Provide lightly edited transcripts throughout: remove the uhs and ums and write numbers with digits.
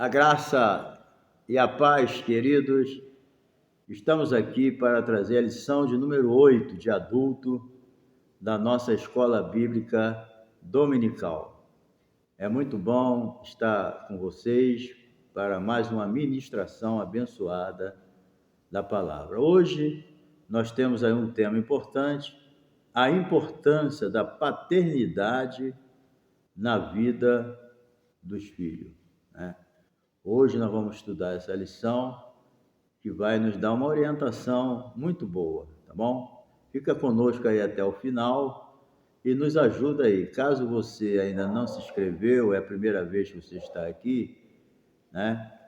A graça e a paz, queridos, estamos aqui para trazer a lição de número 8 de adulto da nossa escola bíblica dominical. É muito bom estar com vocês para mais uma ministração abençoada da palavra. Hoje nós temos aí um tema importante, a importância da paternidade na vida dos filhos, né? Hoje nós vamos estudar essa lição que vai nos dar uma orientação muito boa, tá bom? Fica conosco aí até o final e nos ajuda aí. Caso você ainda não se inscreveu, é a primeira vez que você está aqui, né?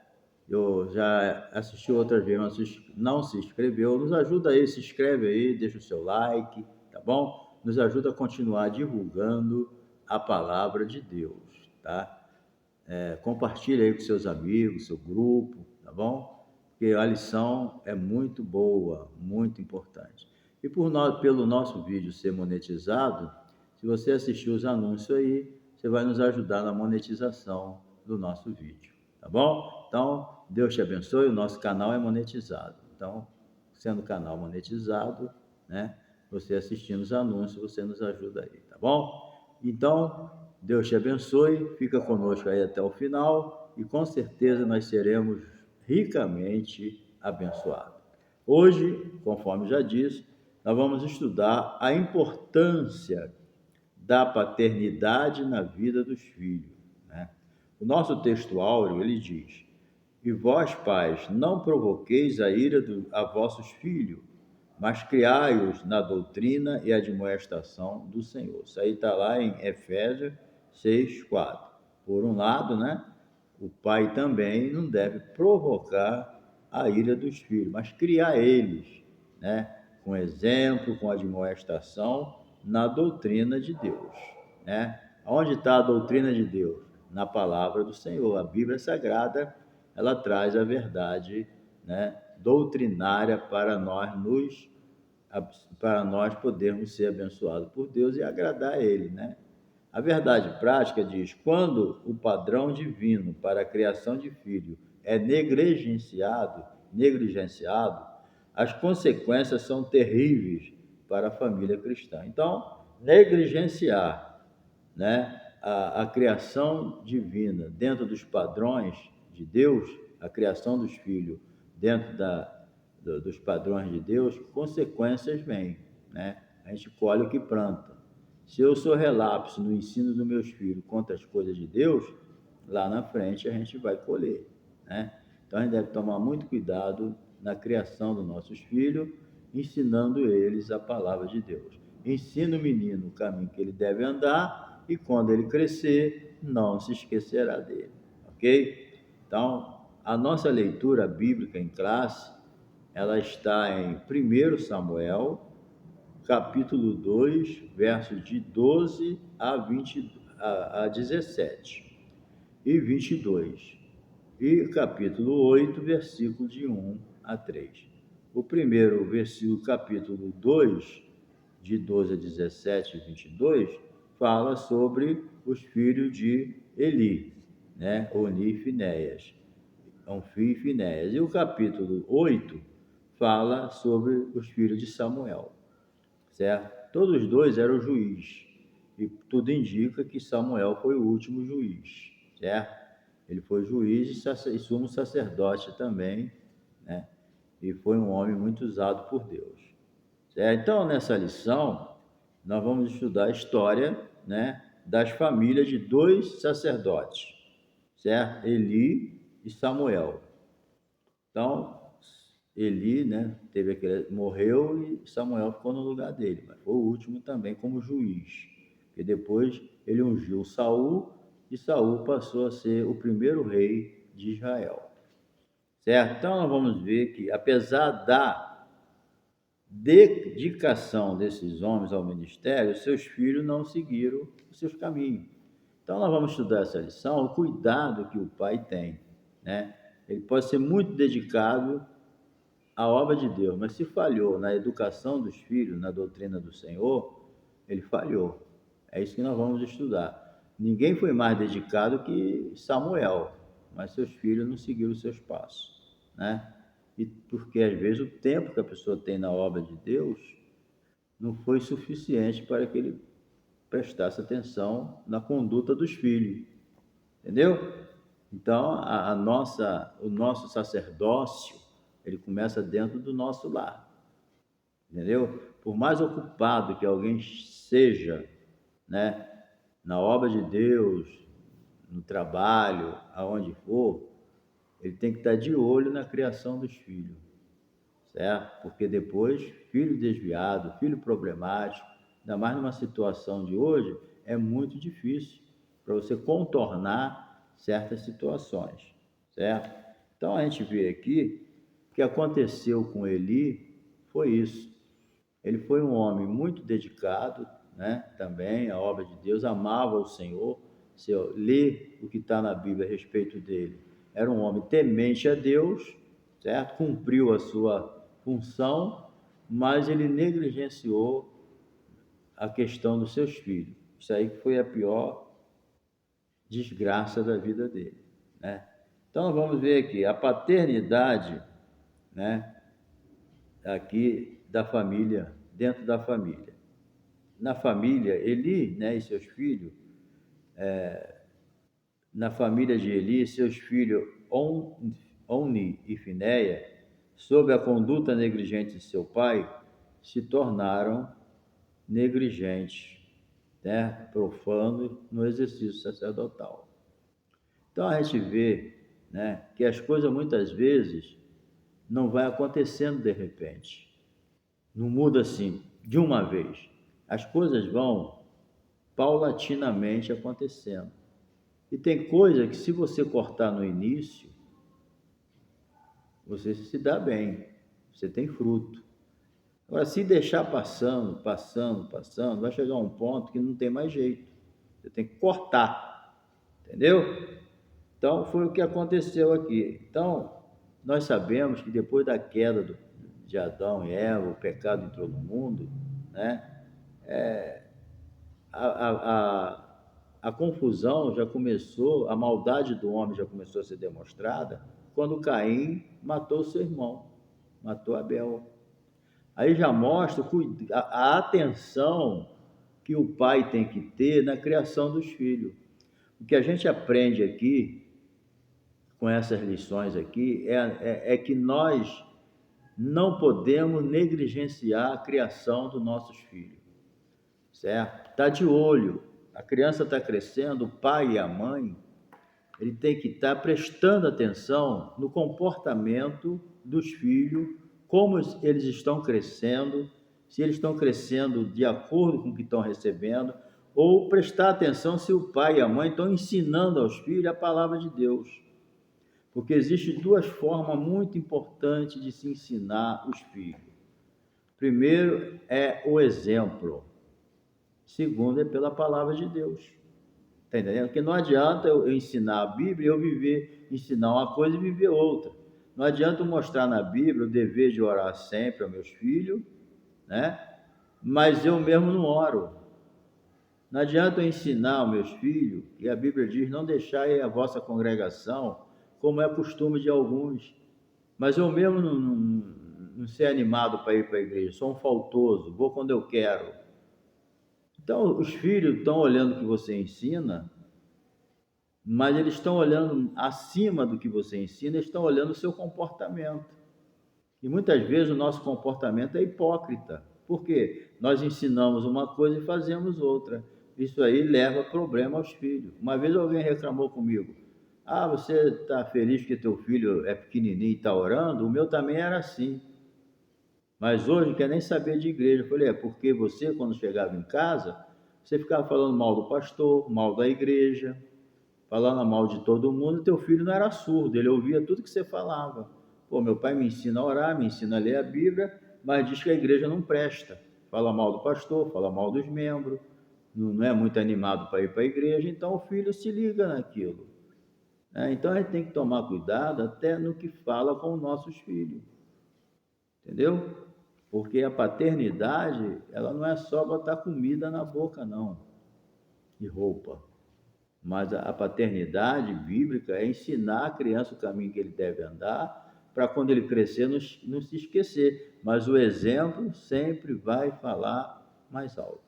Eu já assisti outras vezes, mas não se inscreveu, nos ajuda aí, se inscreve aí, deixa o seu like, tá bom? Nos ajuda a continuar divulgando a palavra de Deus, tá? Compartilhe aí com seus amigos, seu grupo, tá bom? Porque a lição é muito boa, muito importante. E pelo nosso vídeo ser monetizado, se você assistir os anúncios aí, você vai nos ajudar na monetização do nosso vídeo, tá bom? Então, Deus te abençoe, o nosso canal é monetizado. Então, sendo canal monetizado, né? Você assistindo os anúncios, você nos ajuda aí, tá bom? Então, Deus te abençoe, fica conosco aí até o final e com certeza nós seremos ricamente abençoados. Hoje, conforme já disse, nós vamos estudar a importância da paternidade na vida dos filhos, né? O nosso texto áureo, ele diz: E vós, pais, não provoqueis a ira a vossos filhos, mas criai-os na doutrina e admoestação do Senhor. Isso aí está lá em Efésios 6:4. Por um lado, né, o pai também não deve provocar a ira dos filhos, mas criar eles, né, com exemplo, com admoestação na doutrina de Deus, né? Onde está a doutrina de Deus? Na palavra do Senhor. A Bíblia Sagrada, ela traz a verdade, né, doutrinária para nós podermos ser abençoados por Deus e agradar a Ele, né? A verdade prática diz: quando o padrão divino para a criação de filho é negligenciado, as consequências são terríveis para a família cristã. Então, negligenciar, né, a criação divina dentro dos padrões de Deus, a criação dos filhos dentro dos padrões de Deus, consequências vêm, né? A gente colhe o que planta. Se eu sou relapso no ensino dos meus filhos contra as coisas de Deus, lá na frente a gente vai colher, né? Então a gente deve tomar muito cuidado na criação dos nossos filhos, ensinando eles a palavra de Deus. Ensina o menino o caminho que ele deve andar e quando ele crescer, não se esquecerá dele, ok? Então, a nossa leitura bíblica em classe, ela está em 1 Samuel, capítulo 2, versos de 12 a 17 e 22, e capítulo 8, versículos de 1 a 3. O primeiro versículo, capítulo 2, de 12 a 17 e 22, fala sobre os filhos de Eli, né? Oni e Finéias, Onfi e Finéias. E o capítulo 8 fala sobre os filhos de Samuel, certo? Todos os dois eram juiz, e tudo indica que Samuel foi o último juiz, certo? Ele foi juiz e sumo sacerdote também, né? E foi um homem muito usado por Deus, certo? Então, nessa lição, nós vamos estudar a história, né, das famílias de dois sacerdotes, certo? Eli e Samuel. Então, Eli, né, morreu e Samuel ficou no lugar dele, mas foi o último também como juiz. E depois ele ungiu Saul e Saul passou a ser o primeiro rei de Israel. Certo? Então nós vamos ver que apesar da dedicação desses homens ao ministério, seus filhos não seguiram os seus caminhos. Então nós vamos estudar essa lição, o cuidado que o pai tem, né? Ele pode ser muito dedicado a obra de Deus, mas se falhou na educação dos filhos, na doutrina do Senhor, ele falhou. É isso que nós vamos estudar. Ninguém foi mais dedicado que Samuel, mas seus filhos não seguiram os seus passos, né? E porque às vezes o tempo que a pessoa tem na obra de Deus não foi suficiente para que ele prestasse atenção na conduta dos filhos, entendeu? Então, o nosso sacerdócio, ele começa dentro do nosso lar, entendeu? Por mais ocupado que alguém seja, né, na obra de Deus, no trabalho, aonde for, ele tem que estar de olho na criação dos filhos, certo? Porque depois, filho desviado, filho problemático, ainda mais numa situação de hoje, é muito difícil para você contornar certas situações, certo? Então a gente vê aqui que aconteceu com Eli foi isso. Ele foi um homem muito dedicado, né? Também à obra de Deus, amava o Senhor. Se eu ler o que está na Bíblia a respeito dele, era um homem temente a Deus, certo? Cumpriu a sua função, mas ele negligenciou a questão dos seus filhos. Isso aí que foi a pior desgraça da vida dele, né? Então vamos ver aqui a paternidade, né? Aqui da família, dentro da família. Na família, Eli, né, e seus filhos, na família de Eli, seus filhos Oni e Finéia, sob a conduta negligente de seu pai, se tornaram negligentes, né, profanos no exercício sacerdotal. Então a gente vê, né, que as coisas muitas vezes não vai acontecendo de repente, não muda assim de uma vez. As coisas vão paulatinamente acontecendo. E tem coisa que se você cortar no início, você se dá bem, você tem fruto. Agora, se deixar passando, vai chegar um ponto que não tem mais jeito. Você tem que cortar, entendeu? Então, foi o que aconteceu aqui. Então, nós sabemos que depois da queda de Adão e Eva, o pecado entrou no mundo, né? A, a, a confusão já começou, a maldade do homem já começou a ser demonstrada quando Caim matou seu irmão, matou Abel. Aí já mostra a atenção que o pai tem que ter na criação dos filhos. O que a gente aprende aqui, com essas lições aqui, é que nós não podemos negligenciar a criação dos nossos filhos, certo? Está de olho, a criança está crescendo, o pai e a mãe, ele tem que estar prestando atenção no comportamento dos filhos, como eles estão crescendo, se eles estão crescendo de acordo com o que estão recebendo, ou prestar atenção se o pai e a mãe estão ensinando aos filhos a palavra de Deus. Porque existem duas formas muito importantes de se ensinar os filhos. Primeiro é o exemplo. Segundo é pela palavra de Deus. Está entendendo? Porque não adianta eu ensinar a Bíblia e eu ensinar uma coisa e viver outra. Não adianta eu mostrar na Bíblia o dever de orar sempre aos meus filhos, né? Mas eu mesmo não oro. Não adianta eu ensinar aos meus filhos, e a Bíblia diz, não deixai a vossa congregação, como é costume de alguns. Mas eu mesmo não ser animado para ir para a igreja, sou um faltoso, vou quando eu quero. Então, os filhos estão olhando o que você ensina, mas eles estão olhando acima do que você ensina, eles estão olhando o seu comportamento. E muitas vezes o nosso comportamento é hipócrita. Por quê? Nós ensinamos uma coisa e fazemos outra. Isso aí leva problema aos filhos. Uma vez alguém reclamou comigo: ah, você está feliz que teu filho é pequenininho e está orando? O meu também era assim. Mas hoje não quer nem saber de igreja. Eu falei, porque você, quando chegava em casa, você ficava falando mal do pastor, mal da igreja, falando mal de todo mundo, e teu filho não era surdo, ele ouvia tudo que você falava. Pô, meu pai me ensina a orar, me ensina a ler a Bíblia, mas diz que a igreja não presta. Fala mal do pastor, fala mal dos membros, não é muito animado para ir para a igreja, então o filho se liga naquilo. Então a gente tem que tomar cuidado até no que fala com os nossos filhos, entendeu? Porque a paternidade, ela não é só botar comida na boca, não, e roupa. Mas a paternidade bíblica é ensinar a criança o caminho que ele deve andar, para quando ele crescer não se esquecer. Mas o exemplo sempre vai falar mais alto.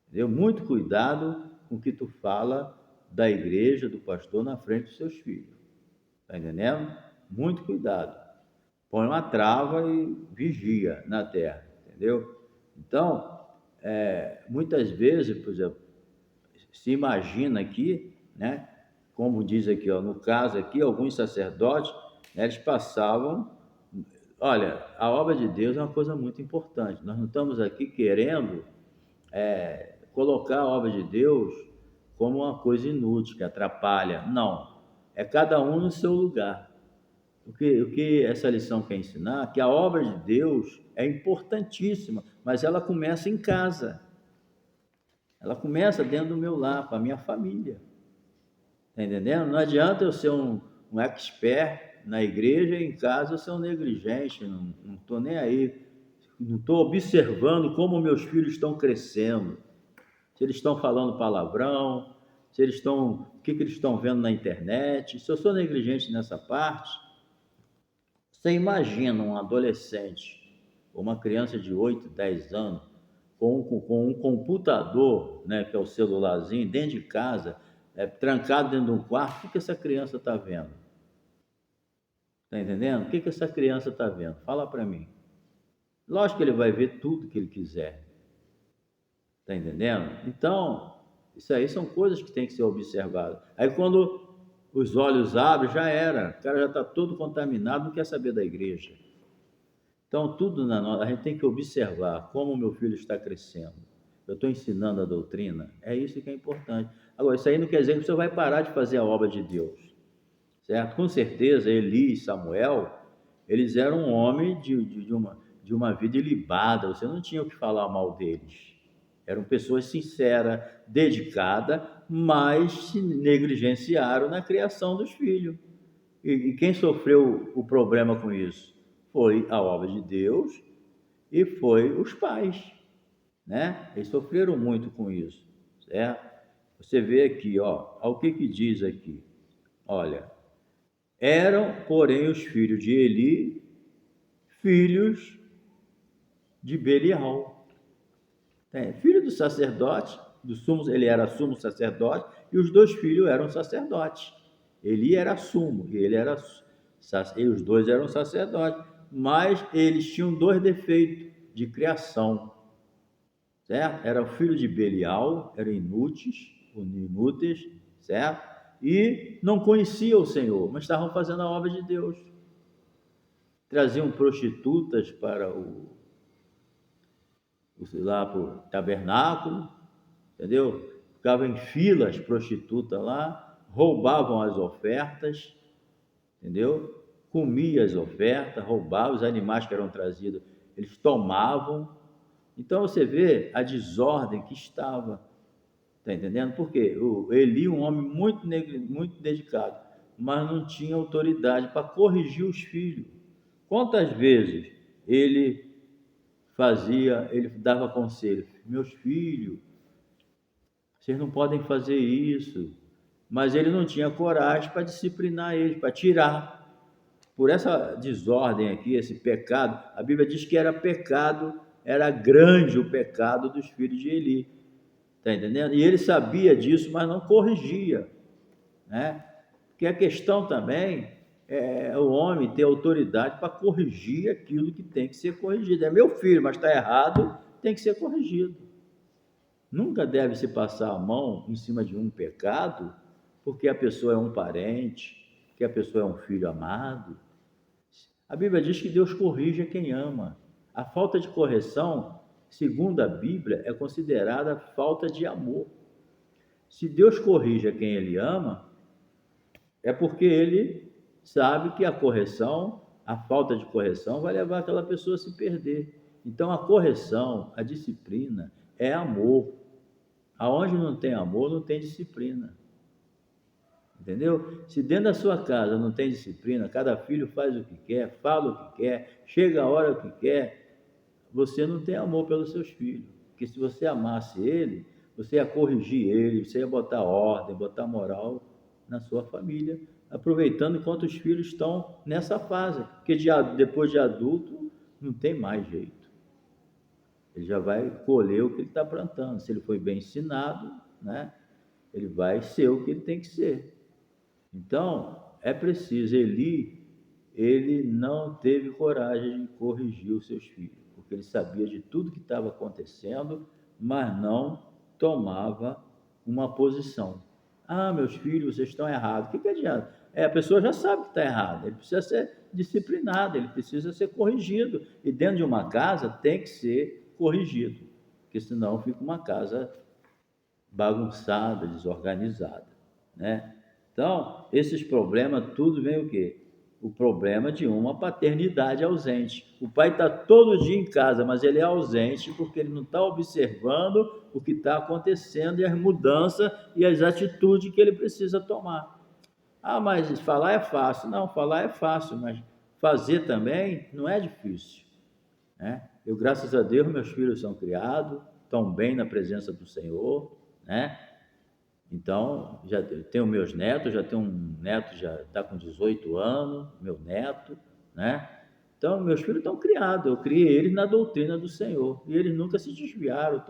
Entendeu? Muito cuidado com o que tu fala da igreja, do pastor, na frente dos seus filhos. Está entendendo? Muito cuidado. Põe uma trava e vigia na terra, entendeu? Então, muitas vezes, por exemplo, se imagina aqui, né? Como diz aqui, ó, no caso aqui, alguns sacerdotes, né, eles passavam. Olha, a obra de Deus é uma coisa muito importante. Nós não estamos aqui querendo colocar a obra de Deus como uma coisa inútil, que atrapalha. Não. É cada um no seu lugar. O que essa lição quer ensinar? Que a obra de Deus é importantíssima, mas ela começa em casa. Ela começa dentro do meu lar, com a minha família. Está entendendo? Não adianta eu ser um expert na igreja e em casa eu ser um negligente, não estou nem aí. Não estou observando como meus filhos estão crescendo. Se eles estão falando palavrão, se eles estão, o que eles estão vendo na internet. Se eu sou negligente nessa parte, você imagina um adolescente, ou uma criança de 8, 10 anos, com um computador, né, que é o celularzinho, dentro de casa, trancado dentro de um quarto, o que essa criança está vendo? Está entendendo? O que essa criança está vendo? Fala para mim. Lógico que ele vai ver tudo que ele quiser. Está entendendo? Então, isso aí são coisas que tem que ser observadas. Aí quando os olhos abrem, já era. O cara já está todo contaminado, não quer saber da igreja. Então, a gente tem que observar como o meu filho está crescendo. Eu estou ensinando a doutrina, é isso que é importante. Agora, isso aí não quer dizer que você vai parar de fazer a obra de Deus, certo? Com certeza, Eli e Samuel, eles eram homens de uma vida ilibada, você não tinha o que falar mal deles. Eram pessoas sinceras, dedicadas, mas se negligenciaram na criação dos filhos. E quem sofreu o problema com isso? Foi a obra de Deus e foi os pais, né? Eles sofreram muito com isso, certo? Você vê aqui, ó, o que diz aqui? Olha, eram, porém, os filhos de Eli, filhos de Belial. Filho do sacerdote, ele era sumo sacerdote, e os dois filhos eram sacerdotes. Eli era sumo, e os dois eram sacerdotes, mas eles tinham dois defeitos de criação, certo? Era o filho de Belial, eram inúteis, certo? E não conheciam o Senhor, mas estavam fazendo a obra de Deus. Traziam prostitutas para lá para o tabernáculo, entendeu? Ficavam em filas prostitutas lá, roubavam as ofertas, entendeu? Comiam as ofertas, roubavam os animais que eram trazidos, eles tomavam. Então você vê a desordem que estava, tá entendendo? Porque o Eli, um homem muito dedicado, mas não tinha autoridade para corrigir os filhos. Quantas vezes ele dava conselho: meus filhos, vocês não podem fazer isso. Mas ele não tinha coragem para disciplinar eles, para tirar. Por essa desordem aqui, esse pecado, a Bíblia diz que era pecado, era grande o pecado dos filhos de Eli. Está entendendo? E ele sabia disso, mas não corrigia, né? Porque a questão também é o homem ter autoridade para corrigir aquilo que tem que ser corrigido. É meu filho, mas está errado, tem que ser corrigido. Nunca deve se passar a mão em cima de um pecado, porque a pessoa é um parente, que a pessoa é um filho amado. A Bíblia diz que Deus corrige quem ama. A falta de correção, segundo a Bíblia, é considerada falta de amor. Se Deus corrige a quem Ele ama, é porque Ele sabe que a correção, a falta de correção, vai levar aquela pessoa a se perder. Então, a correção, a disciplina, é amor. Aonde não tem amor, não tem disciplina. Entendeu? Se dentro da sua casa não tem disciplina, cada filho faz o que quer, fala o que quer, chega a hora que quer, você não tem amor pelos seus filhos. Porque se você amasse ele, você ia corrigir ele, você ia botar ordem, botar moral na sua família, aproveitando enquanto os filhos estão nessa fase, porque depois de adulto não tem mais jeito. Ele já vai colher o que ele está plantando. Se ele foi bem ensinado, né, ele vai ser o que ele tem que ser. Então, é preciso. Ele não teve coragem de corrigir os seus filhos, porque ele sabia de tudo que estava acontecendo, mas não tomava uma posição. Ah, meus filhos, vocês estão errados. O que adianta? A pessoa já sabe que está errada, ele precisa ser disciplinado, ele precisa ser corrigido. E dentro de uma casa tem que ser corrigido, porque senão fica uma casa bagunçada, desorganizada, né? Então, esses problemas, tudo vem o quê? O problema de uma paternidade ausente. O pai está todo dia em casa, mas ele é ausente porque ele não está observando o que está acontecendo e as mudanças e as atitudes que ele precisa tomar. Ah, mas falar é fácil. Não, falar é fácil, mas fazer também não é difícil, né? Eu, graças a Deus, meus filhos são criados, estão bem na presença do Senhor, né? Então, já tenho meus netos, já tenho um neto, já está com 18 anos, meu neto, né? Então, meus filhos estão criados, eu criei eles na doutrina do Senhor, e eles nunca se desviaram,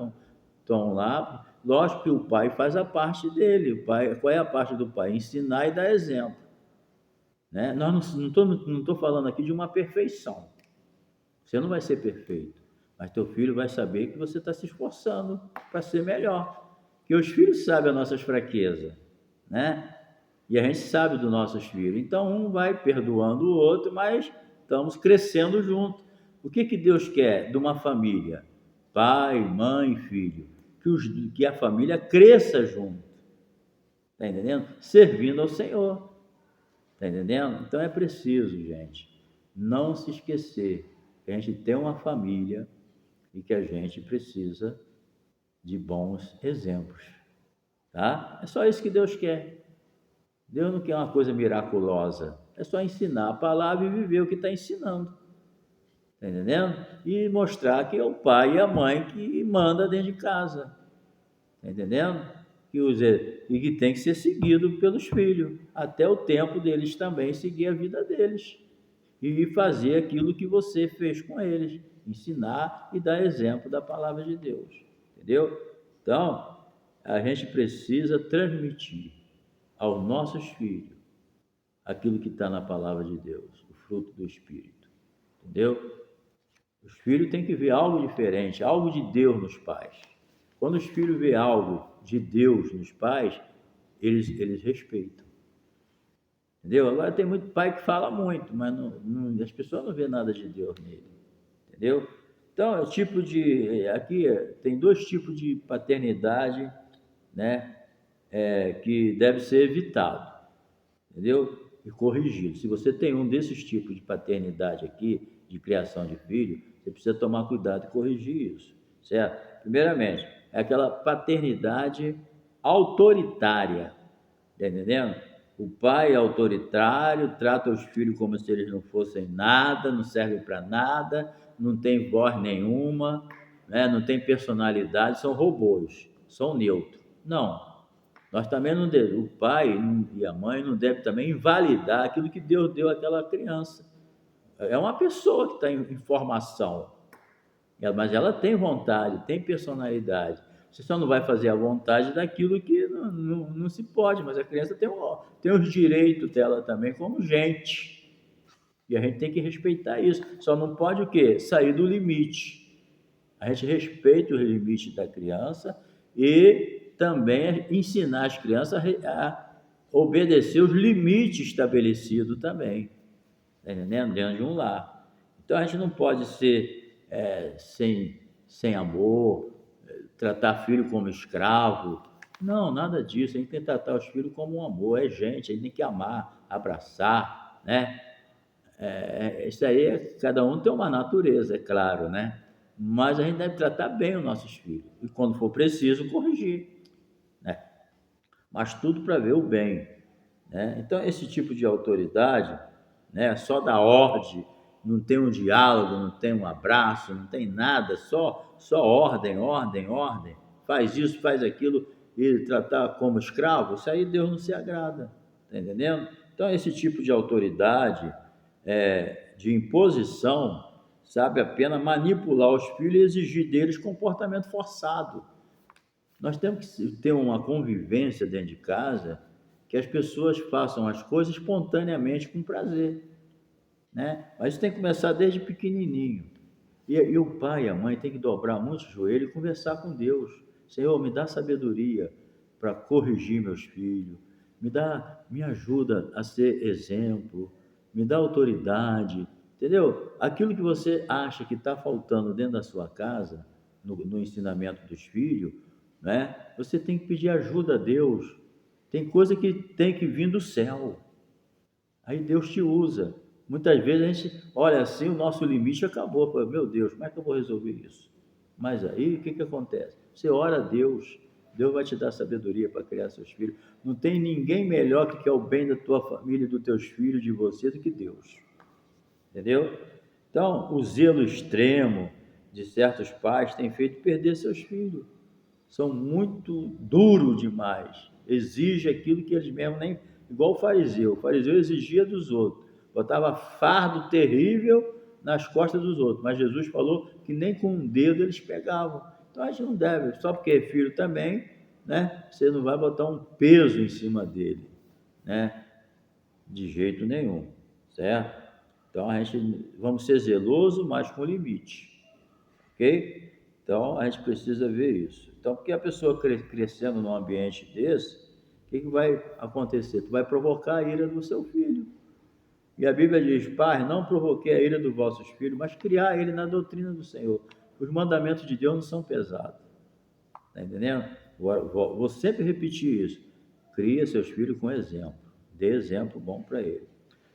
estão lá. Lógico que o pai faz a parte dele, o pai, qual é a parte do pai? Ensinar e dar exemplo, né? Nós não estou falando aqui de uma perfeição, você não vai ser perfeito, mas teu filho vai saber que você está se esforçando para ser melhor. Que os filhos sabem as nossas fraquezas, né? E a gente sabe dos nossos filhos. Então, um vai perdoando o outro, mas estamos crescendo junto. O que Deus quer de uma família? Pai, mãe, filho. Que a família cresça junto. Está entendendo? Servindo ao Senhor. Está entendendo? Então, é preciso, gente, não se esquecer que a gente tem uma família e que a gente precisa de bons exemplos, tá? É só isso que Deus quer. Deus não quer uma coisa miraculosa, é só ensinar a palavra e viver o que está ensinando, tá entendendo? E mostrar que é o pai e a mãe que manda dentro de casa, tá entendendo? E que tem que ser seguido pelos filhos, até o tempo deles também seguir a vida deles e fazer aquilo que você fez com eles, ensinar e dar exemplo da palavra de Deus, entendeu? Então, a gente precisa transmitir aos nossos filhos aquilo que está na palavra de Deus, o fruto do Espírito, entendeu? Os filhos têm que ver algo diferente, algo de Deus nos pais. Quando os filhos veem algo de Deus nos pais, eles respeitam, entendeu? Agora tem muito pai que fala muito, mas as pessoas não vêem nada de Deus nele, entendeu? Então, aqui tem dois tipos de paternidade, né, que deve ser evitado, entendeu? E corrigido. Se você tem um desses tipos de paternidade aqui, de criação de filho, você precisa tomar cuidado e corrigir isso, certo? Primeiramente, é aquela paternidade autoritária, tá entendendo? O pai é autoritário, trata os filhos como se eles não fossem nada, não servem para nada, não tem voz nenhuma, né? Não tem personalidade, são robôs, são neutros. Não, nós também não devemos, o pai e a mãe não devem também invalidar aquilo que Deus deu àquela criança. É uma pessoa que está em formação, mas ela tem vontade, tem personalidade. Você só não vai fazer a vontade daquilo que não se pode, mas a criança tem os direitos dela também como gente. E a gente tem que respeitar isso. Só não pode o quê? Sair do limite. A gente respeita os limites da criança e também ensinar as crianças a obedecer os limites estabelecidos também, tá entendendo? Dentro de um lar. Então a gente não pode ser sem amor, tratar filho como escravo. Não, nada disso. A gente tem que tratar os filhos como um amor, é gente, a gente tem que amar, abraçar, né? Isso aí, cada um tem uma natureza, é claro, né? Mas a gente deve tratar bem os nossos filhos e, quando for preciso, corrigir, né? Mas tudo para ver o bem, né? Então, esse tipo de autoridade, né, só dá ordem, não tem um diálogo, não tem um abraço, não tem nada, só ordem, ordem, ordem, faz isso, faz aquilo, e tratar como escravo, isso aí Deus não se agrada, está entendendo? Então, esse tipo de autoridade, de imposição, sabe, apenas manipular os filhos e exigir deles comportamento forçado. Nós temos que ter uma convivência dentro de casa que as pessoas façam as coisas espontaneamente com prazer, né? Mas isso tem que começar desde pequenininho. E o pai e a mãe têm que dobrar muito o joelho e conversar com Deus. Senhor, me dá sabedoria para corrigir meus filhos, me ajuda a ser exemplo, me dá autoridade, entendeu? Aquilo que você acha que está faltando dentro da sua casa, no ensinamento dos filhos, né? Você tem que pedir ajuda a Deus. Tem coisa que tem que vir do céu. Aí Deus te usa. Muitas vezes a gente olha assim, o nosso limite acabou. Fala, meu Deus, como é que eu vou resolver isso? Mas aí o que acontece? Você ora a Deus, Deus vai te dar sabedoria para criar seus filhos. Não tem ninguém melhor que quer o bem da tua família, dos teus filhos, de você, do que Deus. Entendeu? Então, o zelo extremo de certos pais tem feito perder seus filhos. São muito duros demais. Exige aquilo que eles mesmos nem... Igual o fariseu. O fariseu exigia dos outros. Botava fardo terrível nas costas dos outros. Mas Jesus falou que nem com um dedo eles pegavam. Então a gente não deve, só porque é filho também, né? Você não vai botar um peso em cima dele, né? De jeito nenhum, certo? Então a gente vamos ser zelosos, mas com limite, ok? Então a gente precisa ver isso. Então, porque a pessoa crescendo num ambiente desse, o que vai acontecer? Tu vai provocar a ira do seu filho. E a Bíblia diz, pai, não provoquei a ira dos vossos filhos, mas criar ele na doutrina do Senhor. Os mandamentos de Deus não são pesados. Está entendendo? Vou sempre repetir isso. Cria seus filhos com exemplo. Dê exemplo bom para ele.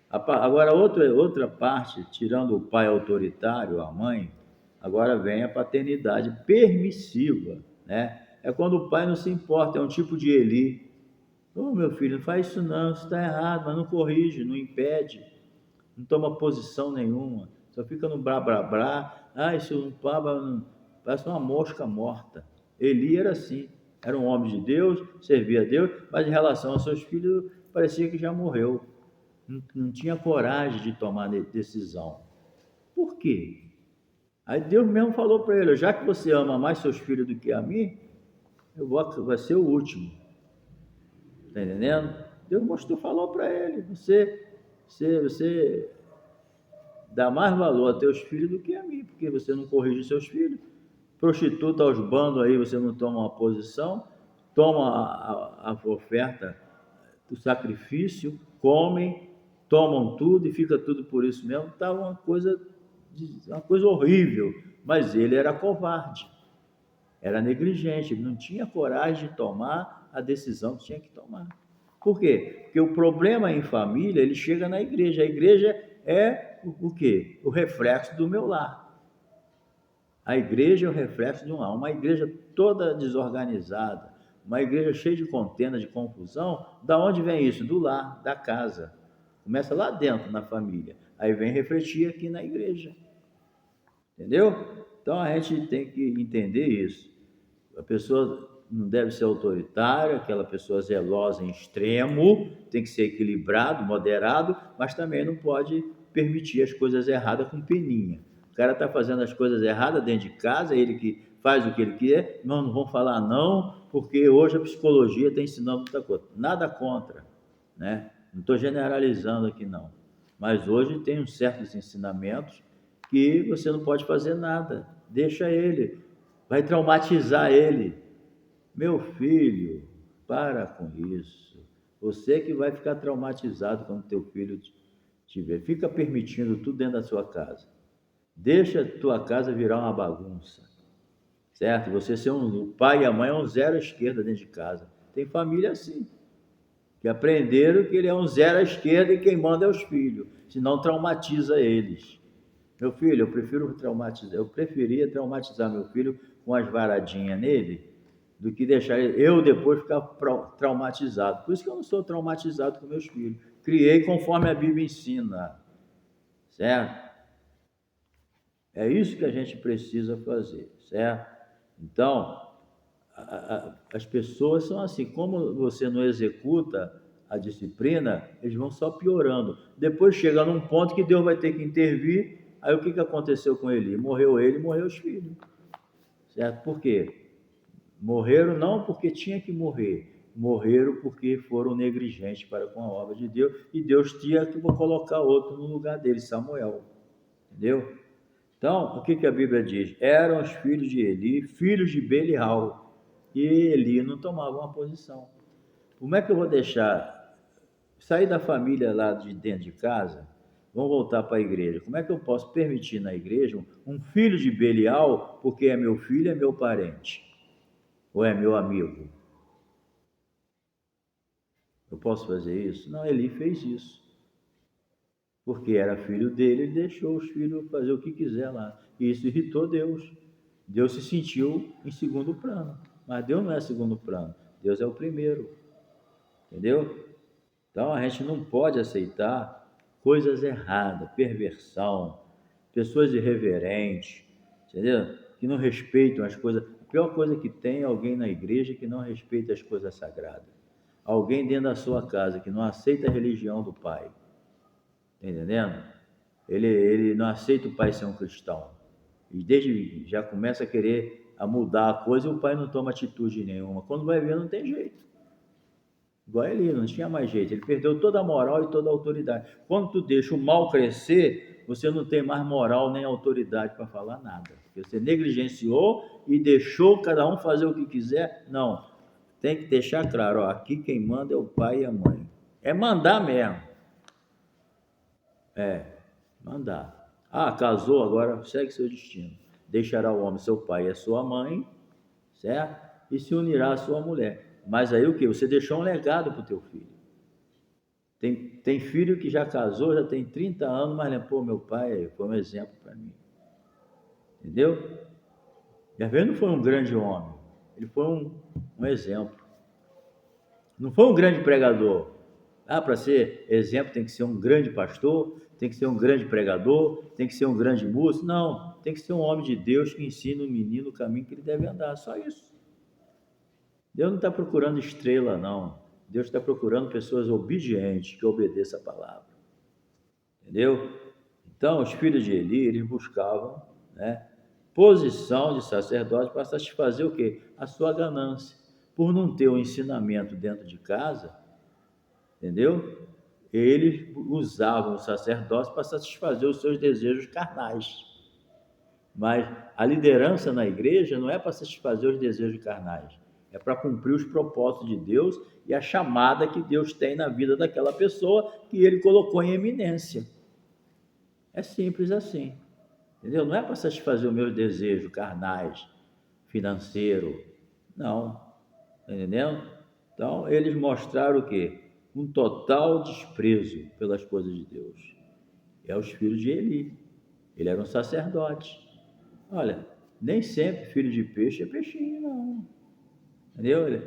Agora, outra parte, tirando o pai autoritário, a mãe, agora vem a paternidade permissiva, né? É quando o pai não se importa, é um tipo de Eli. Ô, meu filho, não faz isso não, isso está errado, mas não corrige, não impede, não toma posição nenhuma, só fica no blá, blá, blá. Isso não parece uma mosca morta. Eli era assim, era um homem de Deus, servia a Deus, mas em relação aos seus filhos, parecia que já morreu. Não tinha coragem de tomar decisão. Por quê? Aí Deus mesmo falou para ele, já que você ama mais seus filhos do que a mim, vai ser o último. Está entendendo? Deus falou para ele, você dá mais valor a teus filhos do que a mim, porque você não corrige seus filhos. Prostituta aos bandos aí, você não toma uma posição, toma a oferta do sacrifício, comem, tomam tudo e fica tudo por isso mesmo. Estava uma coisa horrível, mas ele era covarde, era negligente, ele não tinha coragem de tomar a decisão que tinha que tomar. Por quê? Porque o problema em família, ele chega na igreja. A igreja é o quê? O reflexo do meu lar. A igreja é o reflexo de um lar. Uma igreja toda desorganizada, uma igreja cheia de contenda, de confusão, da onde vem isso? Do lar, da casa. Começa lá dentro, na família. Aí vem refletir aqui na igreja. Entendeu? Então a gente tem que entender isso. A pessoa não deve ser autoritária, aquela pessoa zelosa em extremo, tem que ser equilibrado, moderado, mas também não pode permitir as coisas erradas com peninha. O cara está fazendo as coisas erradas dentro de casa, ele que faz o que ele quer, não vão falar não, porque hoje a psicologia está ensinando muita coisa. Nada contra, né? Não estou generalizando aqui não, mas hoje tem uns certos ensinamentos que você não pode fazer nada, deixa ele, vai traumatizar ele. Meu filho, para com isso. Você que vai ficar traumatizado quando teu filho te ver. Fica permitindo tudo dentro da sua casa. Deixa a tua casa virar uma bagunça. Certo? Você ser o pai e a mãe é um zero à esquerda dentro de casa. Tem família assim, que aprenderam que ele é um zero à esquerda e quem manda é os filhos, senão traumatiza eles. Meu filho, eu preferia traumatizar meu filho com as varadinhas nele, do que deixar eu depois ficar traumatizado. Por isso que eu não sou traumatizado com meus filhos. Criei conforme a Bíblia ensina, certo? É isso que a gente precisa fazer, certo? Então, as pessoas são assim, como você não executa a disciplina, eles vão só piorando. Depois chega num ponto que Deus vai ter que intervir. Aí o que aconteceu com ele? Morreu ele, morreu os filhos. Certo? Por quê? Morreram não porque tinha que morrer, morreram porque foram negligentes para com a obra de Deus, e Deus tinha que colocar outro no lugar dele, Samuel. Entendeu? Então, o que a Bíblia diz? Eram os filhos de Eli, filhos de Belial, e Eli não tomava uma posição. Como é que eu vou deixar sair da família lá de dentro de casa, vão voltar para a igreja? Como é que eu posso permitir na igreja um filho de Belial, porque é meu filho, é meu parente, ou é meu amigo? Eu posso fazer isso? Não, Eli fez isso. Porque era filho dele, ele deixou os filhos fazer o que quiser lá. E isso irritou Deus. Deus se sentiu em segundo plano. Mas Deus não é segundo plano. Deus é o primeiro. Entendeu? Então a gente não pode aceitar coisas erradas, perversão, pessoas irreverentes, entendeu? Que não respeitam as coisas. A pior coisa que tem é alguém na igreja que não respeita as coisas sagradas. Alguém dentro da sua casa que não aceita a religião do pai. Tá entendendo? Ele não aceita o pai ser um cristão. E desde já começa a querer a mudar a coisa e o pai não toma atitude nenhuma. Quando vai ver, não tem jeito. Igual ele, não tinha mais jeito. Ele perdeu toda a moral e toda a autoridade. Quando tu deixa o mal crescer, você não tem mais moral nem autoridade para falar nada. Porque você negligenciou e deixou cada um fazer o que quiser. Não. Tem que deixar claro, ó, aqui quem manda é o pai e a mãe. É mandar mesmo. Mandar. Ah, casou, agora segue seu destino. Deixará o homem seu pai e a sua mãe, certo? E se unirá à sua mulher. Mas aí o que? Você deixou um legado para o teu filho. Tem filho que já casou, já tem 30 anos, mas pô, meu pai foi um exemplo para mim. Entendeu? E às vezes não foi um grande homem, ele foi um exemplo. Não foi um grande pregador. Ah, para ser exemplo tem que ser um grande pastor, tem que ser um grande pregador, tem que ser um grande músico. Não, tem que ser um homem de Deus que ensina o menino o caminho que ele deve andar, só isso. Deus não está procurando estrela, não. Deus está procurando pessoas obedientes, que obedeçam a palavra. Entendeu? Então, os filhos de Eli, eles buscavam, né, posição de sacerdote para satisfazer o quê? A sua ganância. Por não ter um ensinamento dentro de casa, entendeu? Eles usavam o sacerdócio para satisfazer os seus desejos carnais. Mas a liderança na igreja não é para satisfazer os desejos carnais, é para cumprir os propósitos de Deus e a chamada que Deus tem na vida daquela pessoa que ele colocou em eminência. É simples assim, entendeu? Não é para satisfazer os meus desejos carnais, financeiro, não, tá entendendo? Então, eles mostraram o quê? Um total desprezo pelas coisas de Deus. É os filhos de Eli. Ele era um sacerdote. Olha, nem sempre filho de peixe é peixinho, não. Entendeu?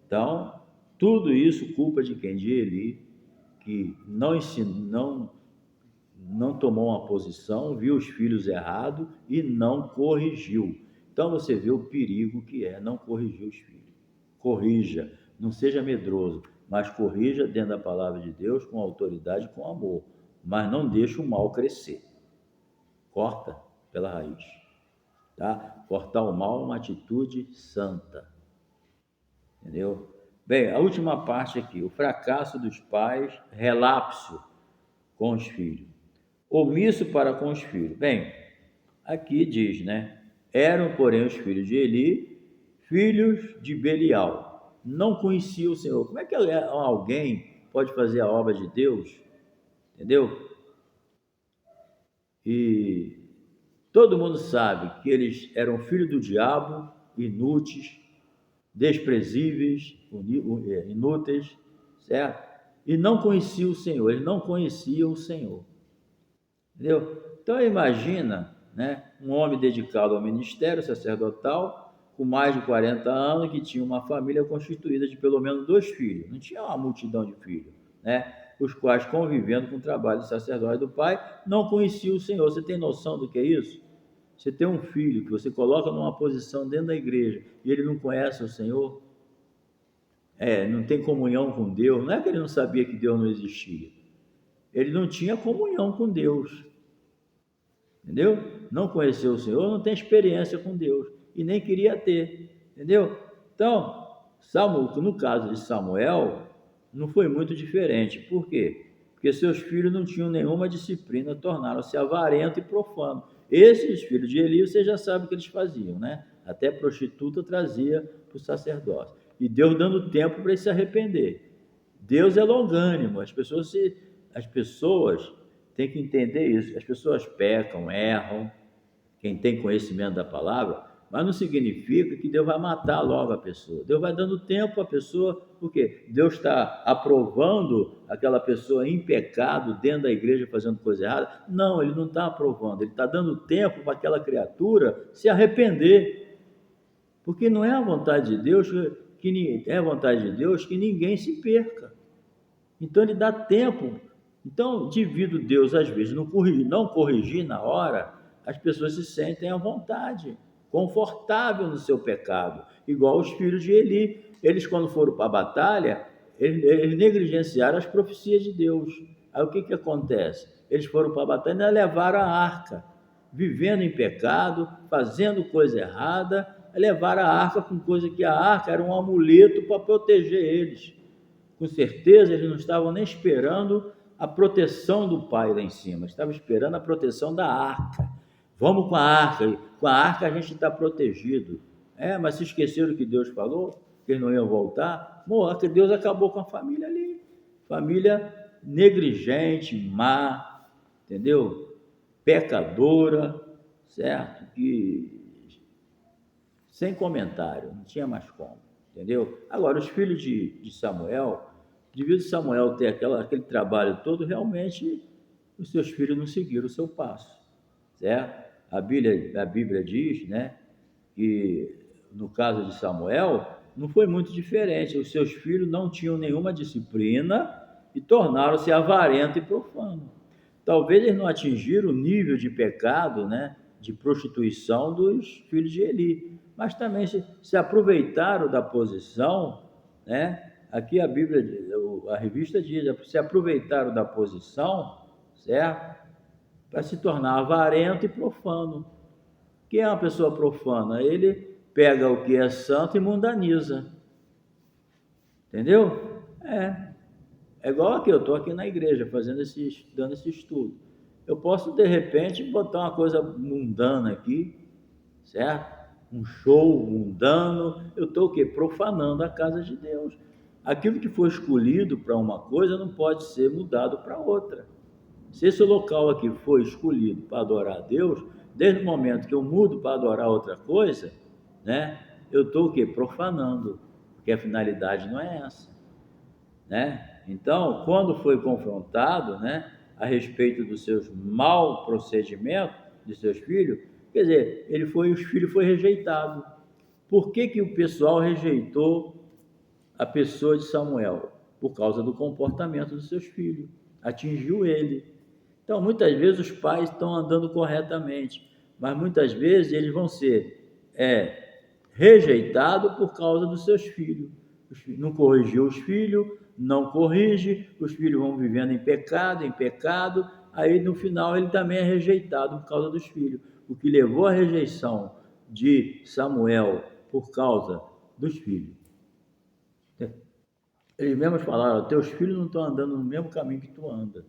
Então, tudo isso culpa de quem? De Eli, que não ensinou, não tomou uma posição, viu os filhos errados e não corrigiu. Então você vê o perigo que é não corrigir os filhos. Corrija, não seja medroso, mas corrija dentro da palavra de Deus com autoridade e com amor, mas não deixe o mal crescer. Corta pela raiz, tá? Cortar o mal é uma atitude santa, entendeu? Bem, a última parte aqui, o fracasso dos pais, relapso com os filhos, omisso para com os filhos. Bem, aqui diz, né? Eram, porém, os filhos de Eli, filhos de Belial. Não conhecia o Senhor. Como é que alguém pode fazer a obra de Deus? Entendeu? E todo mundo sabe que eles eram filhos do diabo, inúteis, desprezíveis, inúteis, certo? E não conheciam o Senhor, eles não conheciam o Senhor. Entendeu? Então imagina, né, um homem dedicado ao ministério sacerdotal, com mais de 40 anos, que tinha uma família constituída de pelo menos 2 filhos, não tinha uma multidão de filhos, né? Os quais, convivendo com o trabalho de sacerdote do pai, não conheciam o Senhor. Você tem noção do que é isso? Você tem um filho que você coloca numa posição dentro da igreja e ele não conhece o Senhor, não tem comunhão com Deus, não é que ele não sabia que Deus não existia, ele não tinha comunhão com Deus, entendeu? Não conheceu o Senhor, não tem experiência com Deus e nem queria ter, entendeu? Então, no caso de Samuel, não foi muito diferente. Por quê? Porque seus filhos não tinham nenhuma disciplina, tornaram-se avarentos e profanos. Esses filhos de Eli, você já sabe o que eles faziam, né? Até prostituta trazia para o sacerdócio. E Deus dando tempo para eles se arrepender. Deus é longânimo, as pessoas têm que entender isso. As pessoas pecam, erram, quem tem conhecimento da palavra, mas não significa que Deus vai matar logo a pessoa. Deus vai dando tempo à pessoa, porque Deus está aprovando aquela pessoa em pecado dentro da igreja fazendo coisa errada. Não, Ele não está aprovando, Ele está dando tempo para aquela criatura se arrepender, porque não é a vontade de Deus que ninguém se perca. Então Ele dá tempo. Então, devido Deus às vezes não corrigir na hora, as pessoas se sentem à vontade, confortável no seu pecado, igual os filhos de Eli. Eles, quando foram para a batalha, eles negligenciaram as profecias de Deus. Aí o que acontece? Eles foram para a batalha e levaram a arca, vivendo em pecado, fazendo coisa errada, levaram a arca com coisa que a arca era um amuleto para proteger eles. Com certeza eles não estavam nem esperando a proteção do pai lá em cima, estavam esperando a proteção da arca. Vamos com a arca a gente está protegido. Mas se esqueceram que Deus falou, que eles não iam voltar, que Deus acabou com a família ali. Família negligente, má, entendeu? Pecadora, certo? Sem comentário, não tinha mais como, entendeu? Agora, os filhos de Samuel, devido a Samuel ter aquele trabalho todo, realmente os seus filhos não seguiram o seu passo, certo? A Bíblia diz, né, que no caso de Samuel, não foi muito diferente. Os seus filhos não tinham nenhuma disciplina e tornaram-se avarentos e profanos. Talvez eles não atingiram o nível de pecado, né, de prostituição dos filhos de Eli, mas também se aproveitaram da posição, né? Aqui a revista diz, se aproveitaram da posição, certo? Para se tornar avarento e profano. Quem é uma pessoa profana? Ele pega o que é santo e mundaniza. Entendeu? É igual aqui, eu estou aqui na igreja dando esse estudo. Eu posso, de repente, botar uma coisa mundana aqui, certo? Um show mundano. Eu estou o quê? Profanando a casa de Deus. Aquilo que foi escolhido para uma coisa não pode ser mudado para outra. Se esse local aqui foi escolhido para adorar a Deus, desde o momento que eu mudo para adorar outra coisa, né? Eu estou o quê? Profanando, porque a finalidade não é essa, né? Então, quando foi confrontado, né, a respeito dos seus mau procedimentos de seus filhos, quer dizer, os filhos foi rejeitado. Por que o pessoal rejeitou a pessoa de Samuel? Por causa do comportamento dos seus filhos. Atingiu ele. Então, muitas vezes os pais estão andando corretamente, mas muitas vezes eles vão ser rejeitados por causa dos seus filhos. Não corrigiu os filhos, não corrige, os filhos vão vivendo em pecado, aí no final ele também é rejeitado por causa dos filhos. O que levou à rejeição de Samuel por causa dos filhos. Eles mesmos falaram, teus filhos não estão andando no mesmo caminho que tu anda.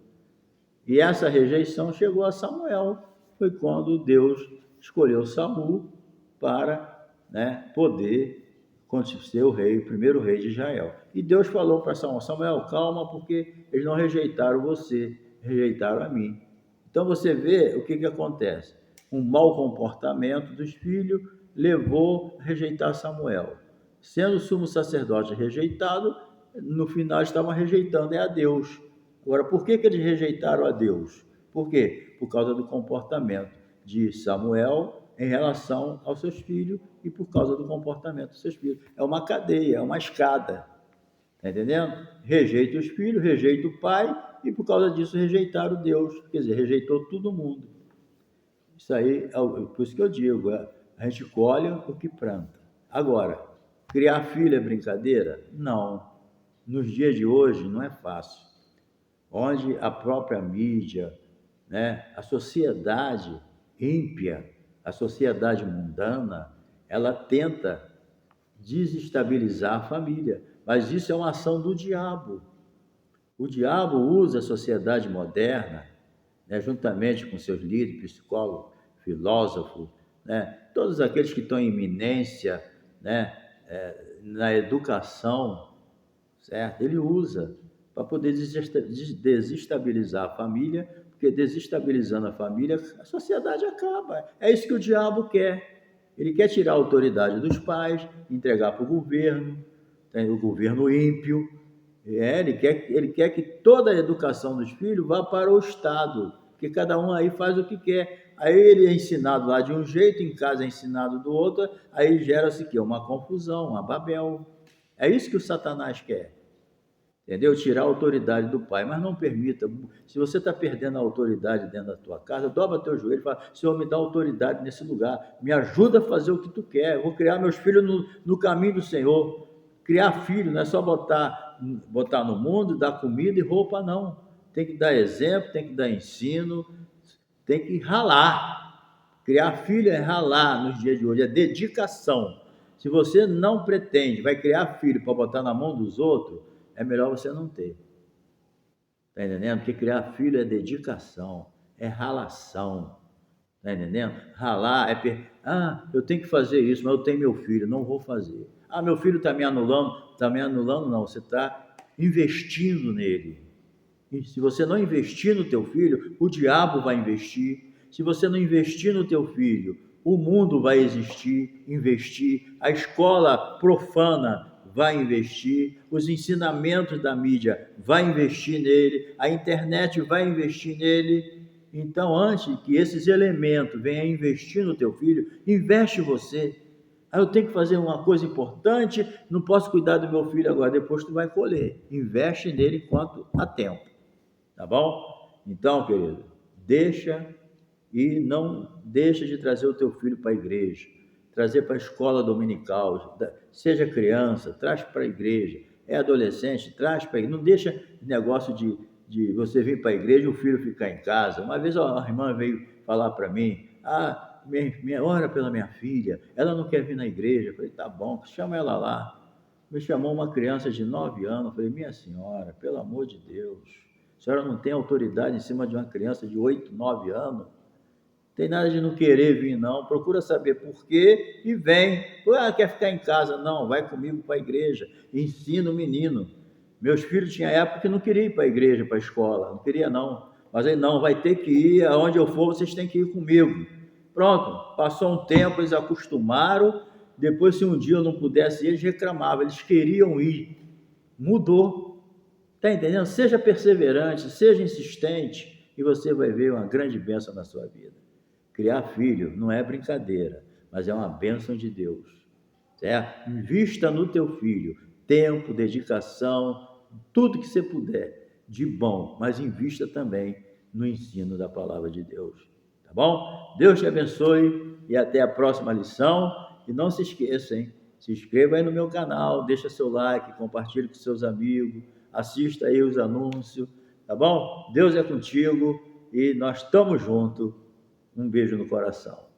E essa rejeição chegou a Samuel, foi quando Deus escolheu Saul para, né, poder ser o primeiro rei de Israel. E Deus falou para Samuel, calma, porque eles não rejeitaram você, rejeitaram a mim. Então você vê o que acontece. Um mau comportamento dos filhos levou a rejeitar Samuel. Sendo o sumo sacerdote rejeitado, no final estavam rejeitando a Deus. Agora, por que eles rejeitaram a Deus? Por quê? Por causa do comportamento de Samuel em relação aos seus filhos e por causa do comportamento dos seus filhos. É uma cadeia, é uma escada. Está entendendo? Rejeita os filhos, rejeita o pai e por causa disso rejeitaram Deus. Quer dizer, rejeitou todo mundo. Isso aí, por isso que eu digo, a gente colhe o que planta. Agora, criar filho é brincadeira? Não. Nos dias de hoje não é fácil. Onde a própria mídia, né, a sociedade ímpia, a sociedade mundana, ela tenta desestabilizar a família. Mas isso é uma ação do diabo. O diabo usa a sociedade moderna, né, juntamente com seus líderes, psicólogos, filósofos, né, todos aqueles que estão em iminência, né, na educação, certo? Ele usa para poder desestabilizar a família, porque desestabilizando a família, a sociedade acaba. É isso que o diabo quer. Ele quer tirar a autoridade dos pais, entregar para o governo ímpio. Ele quer que toda a educação dos filhos vá para o Estado, porque cada um aí faz o que quer. Aí ele é ensinado lá de um jeito, em casa é ensinado do outro, aí gera-se o quê? Uma confusão, uma Babel. É isso que o Satanás quer, entendeu? Tirar a autoridade do pai, mas não permita. Se você está perdendo a autoridade dentro da tua casa, dobra teu joelho e fala: Senhor, me dá autoridade nesse lugar, me ajuda a fazer o que tu quer, eu vou criar meus filhos no caminho do Senhor. Criar filho não é só botar no mundo, dar comida e roupa, não. Tem que dar exemplo, tem que dar ensino, tem que ralar. Criar filho é ralar nos dias de hoje, é dedicação. Se você não pretende, vai criar filho para botar na mão dos outros, é melhor você não ter. Tá entendendo? Porque criar filho é dedicação, é ralação. Tá entendendo? Ralar eu tenho que fazer isso, mas eu tenho meu filho, não vou fazer. Meu filho está me anulando não, você está investindo nele. E se você não investir no teu filho, o diabo vai investir. Se você não investir no teu filho, o mundo vai investir, a escola profana vai investir, os ensinamentos da mídia vai investir nele, a internet vai investir nele. Então, antes que esses elementos venham investir no teu filho, investe você. Eu tenho que fazer uma coisa importante, não posso cuidar do meu filho agora, depois tu vai colher. Investe nele enquanto há tempo. Tá bom? Então, querido, não deixa de trazer o teu filho para a igreja, trazer para a escola dominical, seja criança, traz para a igreja, é adolescente, traz para a igreja, não deixa negócio de você vir para a igreja e o filho ficar em casa. Uma vez a irmã veio falar para mim, ora pela minha filha, ela não quer vir na igreja. Eu falei, tá bom, chama ela lá. Me chamou uma criança de 9 anos, eu falei, minha senhora, pelo amor de Deus, a senhora não tem autoridade em cima de uma criança de 8, 9 anos? Tem nada de não querer vir, não. Procura saber por quê e vem. Quer ficar em casa? Não, vai comigo para a igreja. Ensina o menino. Meus filhos tinham época que não queriam ir para a igreja, para a escola. Não queria, não. Mas aí, não, vai ter que ir. Aonde eu for, vocês têm que ir comigo. Pronto. Passou um tempo, eles acostumaram. Depois, se um dia eu não pudesse ir, eles reclamavam. Eles queriam ir. Mudou. Está entendendo? Seja perseverante, seja insistente e você vai ver uma grande bênção na sua vida. Criar filho não é brincadeira, mas é uma bênção de Deus. Certo? Invista no teu filho, tempo, dedicação, tudo que você puder de bom, mas invista também no ensino da palavra de Deus. Tá bom? Deus te abençoe e até a próxima lição. E não se esqueça, hein? Se inscreva aí no meu canal, deixa seu like, compartilhe com seus amigos, assista aí os anúncios, tá bom? Deus é contigo e nós estamos juntos. Um beijo no coração.